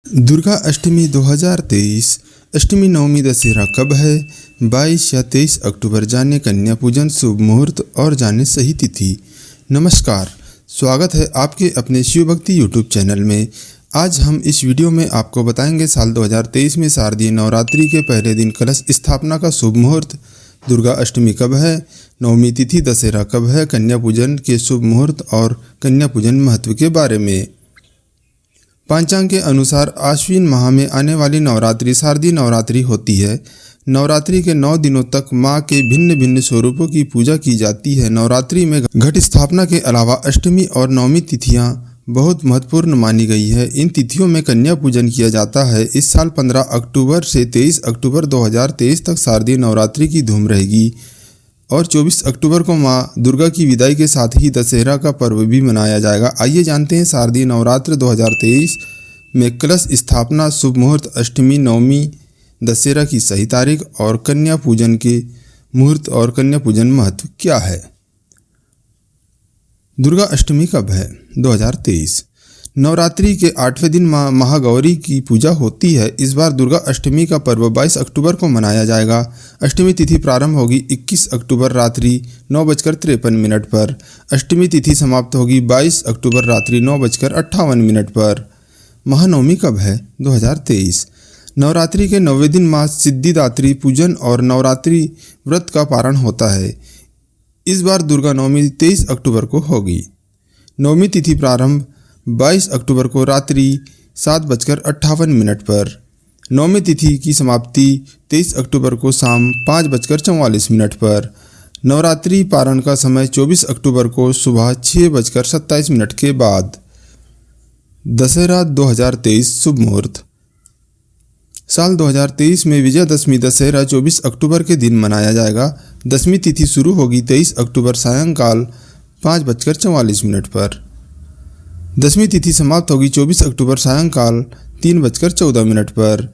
दुर्गा अष्टमी 2023 अष्टमी नवमी दशहरा कब है? 22 या 23 अक्टूबर। जाने कन्या पूजन शुभ मुहूर्त और जाने सही तिथि। नमस्कार, स्वागत है आपके अपने शिव भक्ति यूट्यूब चैनल में। आज हम इस वीडियो में आपको बताएंगे साल 2023 में शारदीय नवरात्रि के पहले दिन कलश स्थापना का शुभ मुहूर्त, दुर्गा अष्टमी कब है, नवमी तिथि दशहरा कब है, कन्या पूजन के शुभ मुहूर्त और कन्या पूजन महत्व के बारे में। पंचांग के अनुसार आश्विन माह में आने वाली नवरात्रि शारदीय नवरात्रि होती है। नवरात्रि के 9 दिनों तक माँ के भिन्न भिन्न स्वरूपों की पूजा की जाती है। नवरात्रि में घट स्थापना के अलावा अष्टमी और नवमी तिथियां बहुत महत्वपूर्ण मानी गई है। इन तिथियों में कन्या पूजन किया जाता है। इस साल 15 अक्टूबर से 23 अक्टूबर 2023 तक शारदीय नवरात्रि की धूम रहेगी और 24 अक्टूबर को माँ दुर्गा की विदाई के साथ ही दशहरा का पर्व भी मनाया जाएगा। आइए जानते हैं शारदीय नवरात्र 2023 में कलश स्थापना, शुभ मुहूर्त, अष्टमी, नवमी, दशहरा की सही तारीख और कन्या पूजन के मुहूर्त और कन्या पूजन महत्व क्या है। दुर्गा अष्टमी कब है? 2023 नवरात्रि के 8वें दिन माँ महागौरी की पूजा होती है। इस बार दुर्गा अष्टमी का पर्व 22 अक्टूबर को मनाया जाएगा। अष्टमी तिथि प्रारंभ होगी 21 अक्टूबर रात्रि 9:53 पर। अष्टमी तिथि समाप्त होगी 22 अक्टूबर रात्रि 9:58 पर। महानवमी कब है? 2023 नवरात्रि के 9वें दिन माँ सिद्धिदात्री पूजन और नवरात्रि व्रत का पारण होता है। इस बार दुर्गा नवमी 23 अक्टूबर को होगी। नवमी तिथि प्रारंभ 22 अक्टूबर को रात्रि 7:58 पर। नवमी तिथि की समाप्ति 23 अक्टूबर को शाम 5:44 पर। नवरात्रि पारण का समय 24 अक्टूबर को सुबह 6:27 के बाद। दशहरा 2023 शुभ मुहूर्त। साल 2023 में विजयादशमी दशहरा 24 अक्टूबर के दिन मनाया जाएगा। दशमी तिथि शुरू होगी 23 अक्टूबर सायंकाल 5:44 पर। दशमी तिथि समाप्त होगी 24 अक्टूबर सायंकाल 3:14 पर।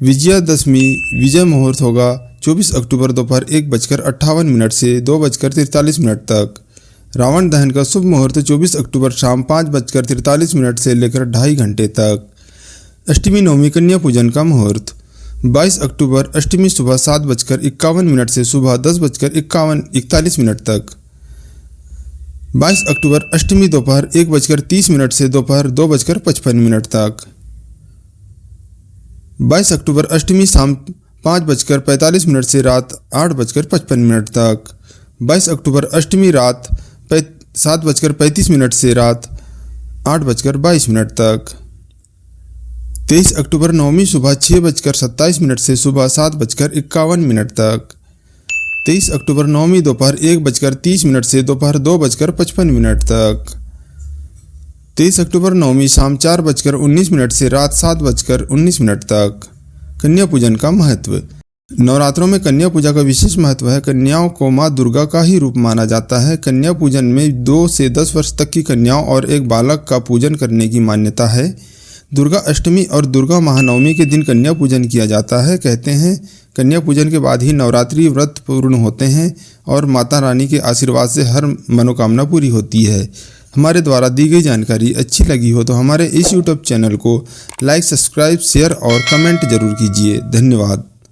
विजयादशमी विजय मुहूर्त होगा 24 अक्टूबर दोपहर 1:58 से 2:43 तक। रावण दहन का शुभ मुहूर्त 24 अक्टूबर शाम 5:43 से लेकर 2.5 घंटे तक। अष्टमी नवमी कन्या पूजन का मुहूर्त 22 अक्टूबर अष्टमी सुबह 7:51 से सुबह 10:41 तक। 22 अक्टूबर अष्टमी दोपहर 1:30 से दोपहर 2:55 तक। 22 अक्टूबर अष्टमी शाम 5:45 से रात 8:55 तक। 22 अक्टूबर अष्टमी रात 7:35 से रात 8:22 तक। 23 अक्टूबर नवमी सुबह 6:27 से सुबह 7:51 तक। 23 अक्टूबर नवमी दोपहर 1:30 से दोपहर 2:55 तक। 23 अक्टूबर नवमी शाम 4:19 से रात 7:19 तक। कन्या पूजन का महत्व। नवरात्रों में कन्या पूजा का विशेष महत्व है। कन्याओं को माँ दुर्गा का ही रूप माना जाता है। कन्या पूजन में 2 से 10 वर्ष तक की कन्याओं और एक बालक का पूजन करने की मान्यता है। दुर्गा अष्टमी और दुर्गा महानवमी के दिन कन्या पूजन किया जाता है। कहते हैं कन्या पूजन के बाद ही नवरात्रि व्रत पूर्ण होते हैं और माता रानी के आशीर्वाद से हर मनोकामना पूरी होती है। हमारे द्वारा दी गई जानकारी अच्छी लगी हो तो हमारे इस यूट्यूब चैनल को लाइक, सब्सक्राइब, शेयर और कमेंट जरूर कीजिए। धन्यवाद।